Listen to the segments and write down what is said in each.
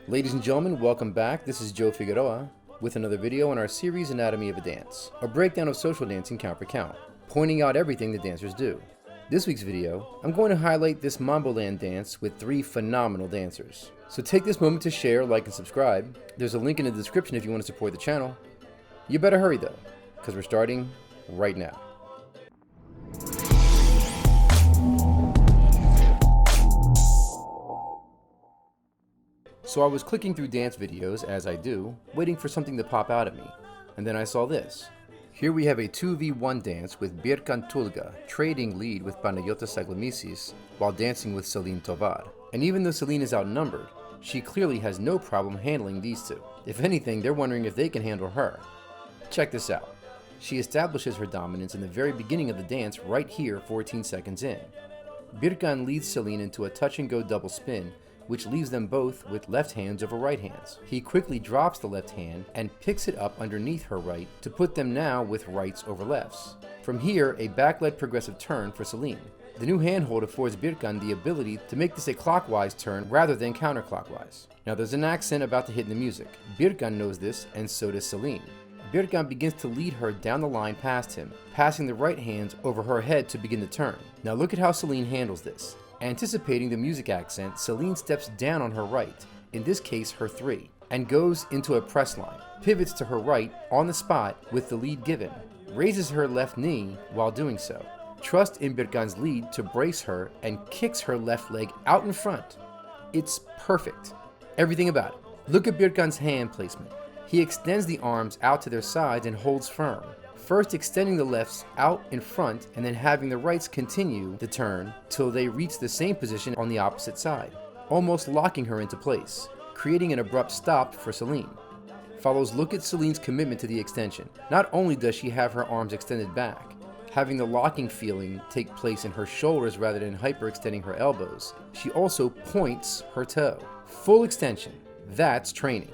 Ladies and gentlemen, welcome back. This is Joe Figueroa with another video on our series Anatomy of a Dance, a breakdown of social dancing count per count, pointing out everything the dancers do. This week's video, I'm going to highlight this Mamboland dance with 3 phenomenal dancers. So take this moment to share, like, and subscribe. There's a link in the description if you want to support the channel. You better hurry though, because we're starting right now. So I was clicking through dance videos, as I do, waiting for something to pop out at me, and then I saw this. Here we have a 2v1 dance with Bircan trading lead with Panagiotis while dancing with Selene Tovar. And even though Selene is outnumbered, she clearly has no problem handling these two. If anything, they're wondering if they can handle her. Check this out. She establishes her dominance in the very beginning of the dance right here 14 seconds in. Bircan leads Selene into a touch-and-go double spin, which leaves them both with left hands over right hands. He quickly drops the left hand and picks it up underneath her right to put them now with rights over lefts. From here, a back-led progressive turn for Selene. The new handhold affords Bircan the ability to make this a clockwise turn rather than counterclockwise. Now there's an accent about to hit in the music. Bircan knows this, and so does Selene. Bircan begins to lead her down the line past him, passing the right hands over her head to begin the turn. Now look at how Selene handles this. Anticipating the music accent, Selene steps down on her right, in this case her 3, and goes into a press line, pivots to her right on the spot with the lead given, raises her left knee while doing so, trusts in Bircan's lead to brace her, and kicks her left leg out in front. It's perfect. Everything about it. Look at Bircan's hand placement. He extends the arms out to their sides and holds firm, first extending the lefts out in front and then having the rights continue the turn till they reach the same position on the opposite side, almost locking her into place, creating an abrupt stop for Selene. Follows look at Selene's commitment to the extension. Not only does she have her arms extended back, having the locking feeling take place in her shoulders rather than hyperextending her elbows, she also points her toe. Full extension. That's training.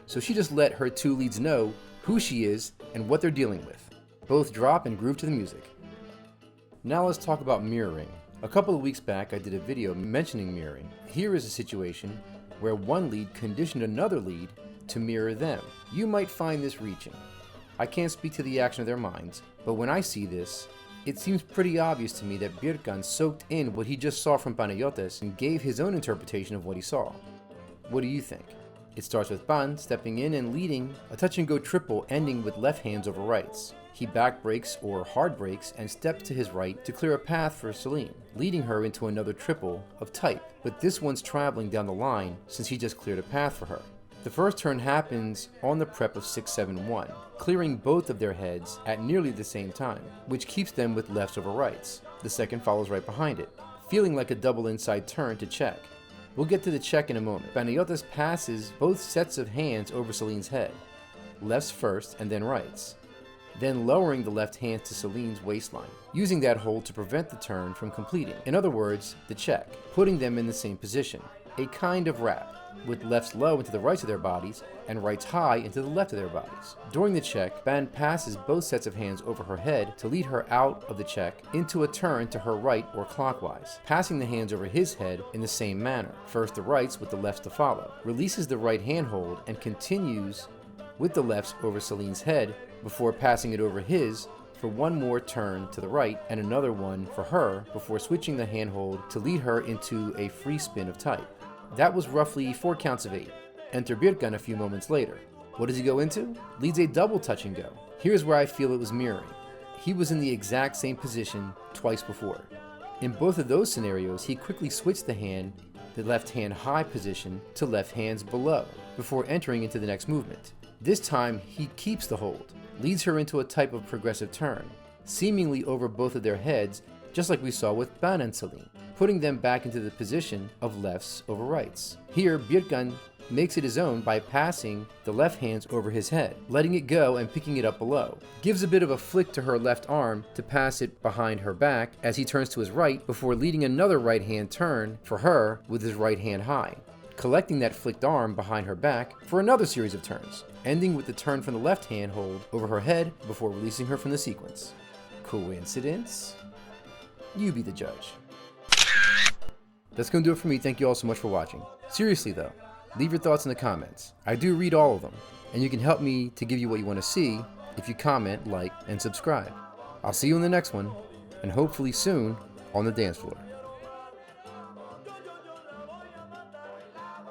So she just let her 2 leads know who she is and what they're dealing with. Both drop and groove to the music. Now let's talk about mirroring. A couple of weeks back I did a video mentioning mirroring. Here is a situation where one lead conditioned another lead to mirror them. You might find this reaching. I can't speak to the action of their minds, but when I see this, it seems pretty obvious to me that Bircan soaked in what he just saw from Panagiotis and gave his own interpretation of what he saw. What do you think? It starts with Pan stepping in and leading a touch-and-go triple ending with left hands over rights. He back breaks or hard breaks and steps to his right to clear a path for Selene, leading her into another triple of type, but this one's traveling down the line since he just cleared a path for her. The first turn happens on the prep of 6-7-1, clearing both of their heads at nearly the same time, which keeps them with lefts over rights. The second follows right behind it, feeling like a double inside turn to check. We'll get to the check in a moment. Panagiotis passes both sets of hands over Selene's head, lefts first and then rights, then lowering the left hand to Selene's waistline, using that hold to prevent the turn from completing. In other words, the check, putting them in the same position, a kind of wrap, with lefts low into the rights of their bodies and rights high into the left of their bodies. During the check, Pan passes both sets of hands over her head to lead her out of the check into a turn to her right or clockwise, passing the hands over his head in the same manner, first the rights with the lefts to follow, releases the right hand hold and continues with the lefts over Selene's head before passing it over his for one more turn to the right and another one for her before switching the handhold to lead her into a free spin of type. That was roughly 4 counts of 8. Enter Bircan a few moments later. What does he go into? Leads a double touch and go. Here's where I feel it was mirroring. He was in the exact same position twice before. In both of those scenarios, he quickly switched the left hand high position to left hands below before entering into the next movement. This time, he keeps the hold, leads her into a type of progressive turn, seemingly over both of their heads, just like we saw with Pan and Selene, putting them back into the position of lefts over rights. Here, Bircan makes it his own by passing the left hands over his head, letting it go and picking it up below. Gives a bit of a flick to her left arm to pass it behind her back as he turns to his right before leading another right hand turn for her with his right hand high, collecting that flicked arm behind her back for another series of turns, ending with the turn from the left hand hold over her head before releasing her from the sequence. Coincidence? You be the judge. That's gonna do it for me. Thank you all so much for watching. Seriously though, Leave your thoughts in the comments. I do read all of them, and you can help me to give you what you want to see if you comment, like, and subscribe. I'll see you in the next one, and hopefully soon on the dance floor.